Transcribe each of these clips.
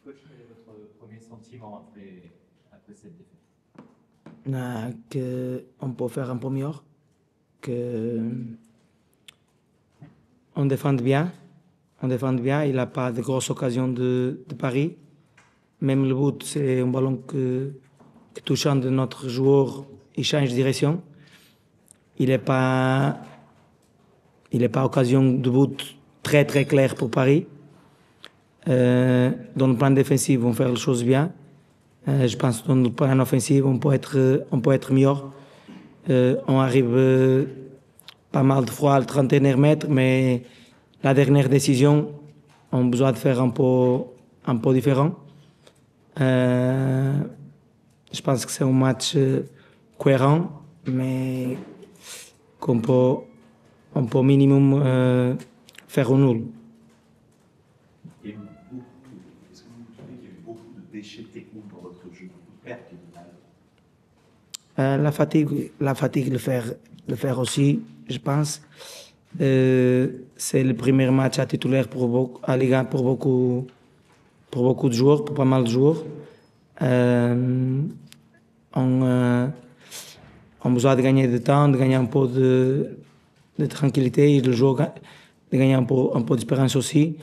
Coach, quel est votre premier sentiment après cette défaite? Qu'on peut faire un peu mieux, qu'on défend bien. Il n'y a pas de grosses occasions de Paris. Même le but, c'est un ballon que touchant de notre joueur, il change de direction. Il n'est pas occasion de but très très clair pour Paris. Dans le plan défensif, on fait les choses bien. Je pense que dans le plan offensif, on peut être meilleur. On arrive pas mal de fois à 31 mètres, mais la dernière décision, on a besoin de faire un peu différent. Je pense que c'est un match cohérent, mais qu'on peut au minimum faire un nul. Est-ce que vous trouvez qu'il y a eu beaucoup de déchets techniques dans votre jeu, beaucoup de pertes de balles? La fatigue le faire aussi, je pense. C'est le premier match à titulaire à Ligue 1 pour beaucoup de joueurs, pour pas mal de joueurs. On a besoin de gagner du temps, de gagner un peu de tranquillité et de gagner un peu d'espérance aussi.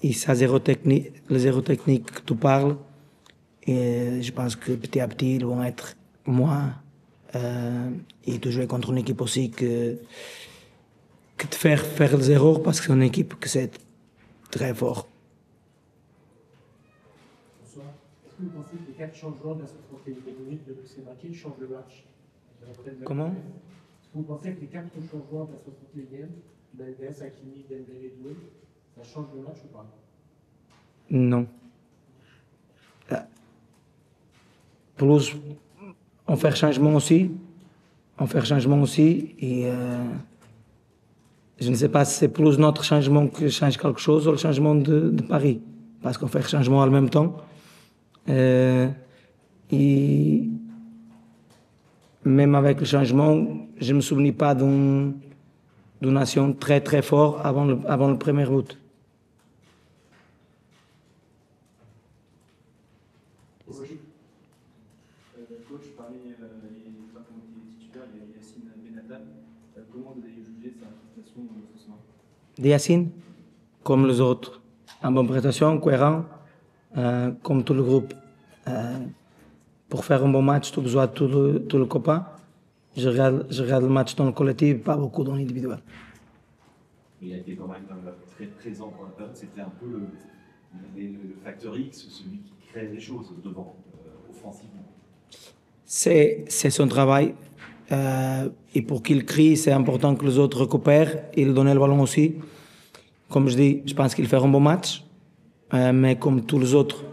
Et ça, les zéro technique que tu parles, et je pense que petit à petit, ils vont être moins. Et de jouer contre une équipe aussi que de faire les erreurs, parce que c'est une équipe que c'est très fort. Bonsoir. Est-ce que vous pensez que les 4 changements de la 61e minute de Lucien Marquet changent le match? Comment? Est-ce que vous pensez que les 4 changements de la 61e, Mendes, Hakimi, Dembélé, Doué, ça change le match ou pas? Non. Plus, on fait changement aussi. Et je ne sais pas si c'est plus notre changement qui change quelque chose ou le changement de Paris. Parce qu'on fait changement en même temps. Et même avec le changement, je ne me souviens pas d'une nation très très forte avant le premier but. Coach, parmi les titulaires, il y a Yacine Benadam. Comment vous avez jugé sa prestation ce soir? Yacine, comme les autres, en bonne prestation, cohérent, comme tout le groupe. Pour faire un bon match, tu as besoin de tout le copain. Je regarde le match dans le collectif, pas beaucoup dans l'individuel. Il a été quand même très présent pour la période. C'était un peu le facteur X, celui qui crée les choses devant, offensivement. C'est son travail. Et pour qu'il crie, c'est important que les autres récupèrent et lui donnent le ballon aussi. Comme je dis, je pense qu'il fait un bon match. Mais comme tous les autres,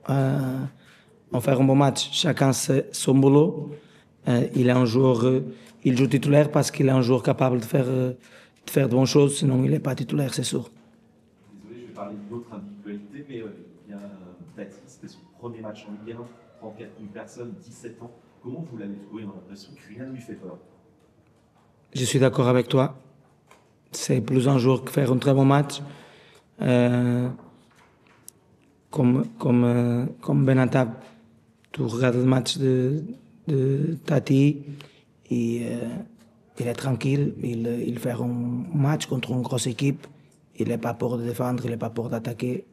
on fait un bon match. Chacun son boulot. Il est un joueur, il joue titulaire parce qu'il est un joueur capable de faire de bonnes choses. Sinon, il n'est pas titulaire, c'est sûr. Désolé, je vais parler d'une autre individualité, mais il y a Baptiste, c'était son premier match en Ligue 1, 34 000 personnes, 17 ans. Comment vous l'avez trouvé? On a l'impression que rien ne lui fait peur. Je suis d'accord avec toi. C'est plus un joueur que faire un très bon match. Comme Benatab, tu regardes le match de Tati et il est tranquille. Il fait un match contre une grosse équipe. Il n'est pas peur de défendre, il n'est pas peur d'attaquer.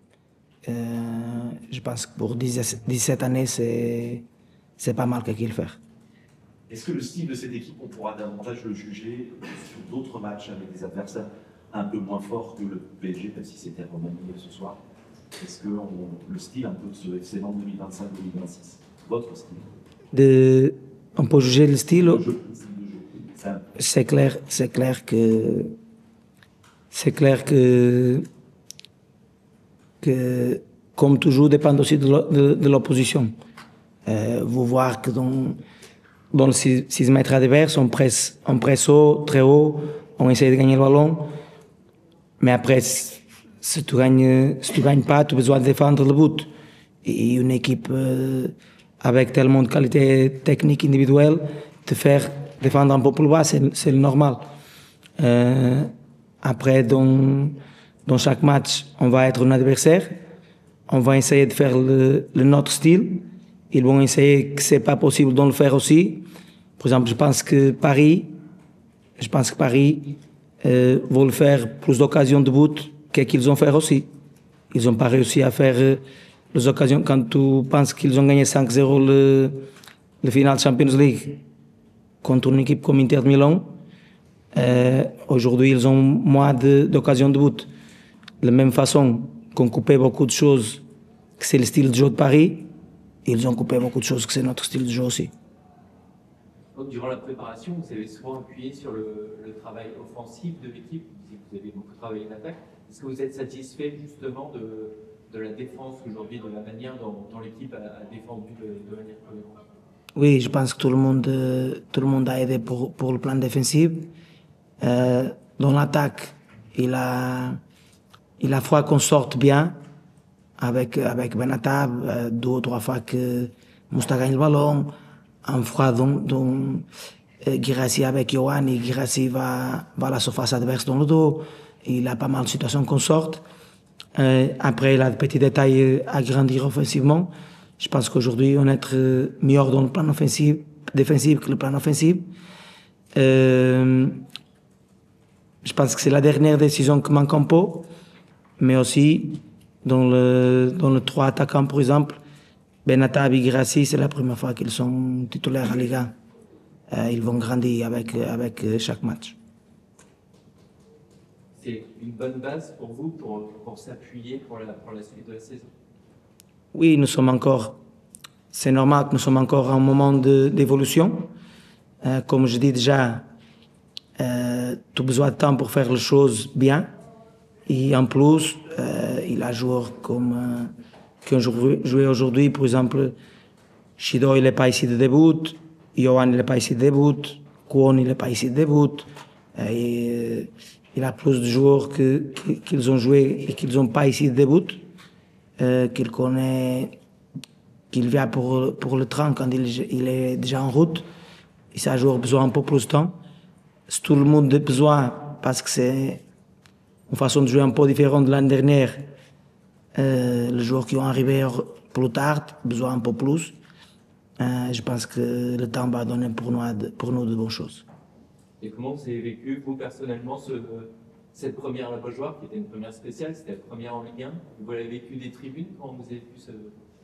Je pense que pour 17 années, c'est pas mal qu'il fait. Est-ce que le style de cette équipe, on pourra davantage le juger sur d'autres matchs avec des adversaires un peu moins forts que le PSG, même si c'était remanié ce soir? Est-ce que le style un peu de ce FC Nantes 2025-2026, votre style? On peut juger le style. Le jeu. C'est clair que comme toujours, dépend aussi de l'opposition. Vous voir que dans le 6 mètres adverse, on presse haut, très haut, on essaie de gagner le ballon. Mais après, si tu gagnes pas, tu as besoin de défendre le but. Et une équipe avec tellement de qualité technique individuelle, te faire défendre un peu plus bas, c'est le normal. Après, dans dans chaque match, on va être un adversaire. On va essayer de faire notre style. Ils vont essayer que c'est pas possible de le faire aussi. Par exemple, je pense que Paris vont le faire plus d'occasions de but qu'ils ont fait aussi. Ils n'ont pas réussi à faire les occasions. Quand tu penses qu'ils ont gagné 5-0 le final de Champions League contre une équipe comme Inter de Milan, aujourd'hui ils ont moins d'occasions de but. De la même façon qu'on coupait beaucoup de choses que c'est le style de jeu de Paris, ils ont coupé beaucoup de choses que c'est notre style de jeu aussi. Donc, durant la préparation, vous avez souvent appuyé sur le travail offensif de l'équipe. Vous avez beaucoup travaillé l'attaque. Est-ce que vous êtes satisfait justement de la défense aujourd'hui, de la manière dont l'équipe a défendu de manière cohérente? Oui, je pense que tout le monde a aidé pour le plan défensif. Dans l'attaque, il a fallu qu'on sorte bien avec Benatab, 2 ou 3 fois que Mousta gagne le ballon. En fois dont Guirassy avec Yohan et Guirassy va à la surface adverse dans le dos. Il a pas mal de situations qu'on sorte. Après, il a des petits détails à grandir offensivement. Je pense qu'aujourd'hui, on est meilleur dans le plan défensif que le plan offensif. Je pense que c'est la dernière décision qui manque un peu, mais aussi dans le 3 attaquants, par exemple, Benatab et Guirassy, c'est la première fois qu'ils sont titulaires à Liga. Ils vont grandir avec chaque match. C'est une bonne base pour vous pour s'appuyer pour la suite de la saison? Oui, c'est normal que nous sommes encore à un moment d'évolution. Comme je dis déjà, tu as besoin de temps pour faire les choses bien. Et en plus, il a joué qui ont joué aujourd'hui, par exemple, Shido, il n'est pas ici de début, Yohan, il n'est pas ici de début, Kwon, il n'est pas ici de début. Il a plus de joueurs qu'ils ont joué et qu'ils n'ont pas ici de début, qu'il connaît, qu'il vient pour le train quand il est déjà en route. Et ça a besoin un peu plus de temps. Si tout le monde a besoin, parce que c'est une façon de jouer un peu différente de l'année dernière, les joueurs qui ont arrivé plus tard, besoin un peu plus. Je pense que le temps va donner pour nous de bonnes choses. Et comment vous avez vécu, vous, personnellement, cette première La Beaujoire, qui était une première spéciale, c'était la première en Ligue 1. Vous l'avez vécu des tribunes quand vous avez vu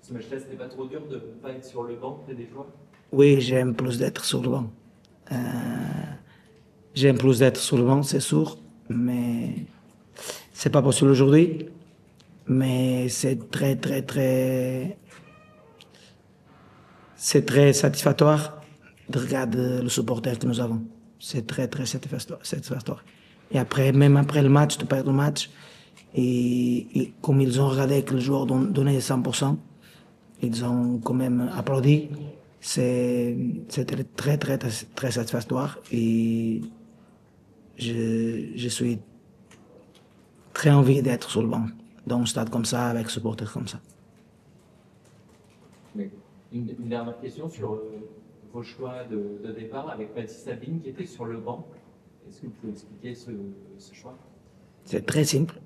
ce match-là? C'était pas trop dur de ne pas être sur le banc près des joueurs? Oui, j'aime plus d'être sur le banc. J'aime plus d'être sur le banc, c'est sûr, mais c'est pas possible aujourd'hui. Mais c'est très satisfactoire de regarder le supporter que nous avons. C'est très satisfactoire. Et après, même après le match, de perdre le match, et comme ils ont regardé que les joueurs donnaient 100%, ils ont quand même applaudi. C'était très satisfactoire. Et je suis très envie d'être sur le banc, dans un stade comme ça, avec supporters comme ça. Une dernière question sur vos choix de départ avec Mathis Sabine qui était sur le banc. Est-ce que vous pouvez expliquer ce choix? C'est très simple.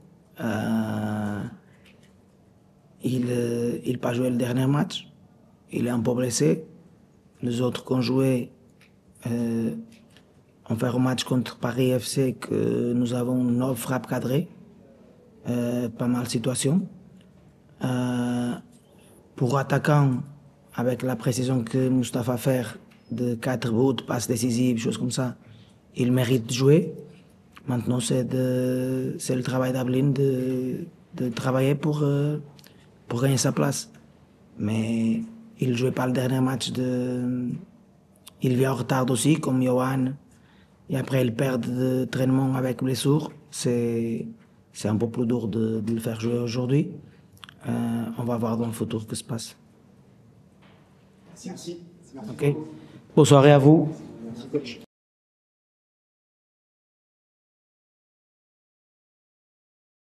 Il n'a pas joué le dernier match. Il est un peu blessé. Les autres qui ont joué ont fait un match contre Paris FC que nous avons 9 frappes cadrées. Pas mal de situations. Pour attaquant, avec la précision que Moustapha fait de 4 buts, passes décisives, choses comme ça, il mérite de jouer. Maintenant, c'est le travail d'Ablin de travailler pour gagner sa place. Mais il ne jouait pas le dernier match. Il vient en retard aussi, comme Yohan. Et après, il perd de traitement avec blessure. C'est un peu plus dur de le faire jouer aujourd'hui. On va voir dans le futur ce qui se passe. Merci. Ok. Bonne soirée à vous. Merci, coach.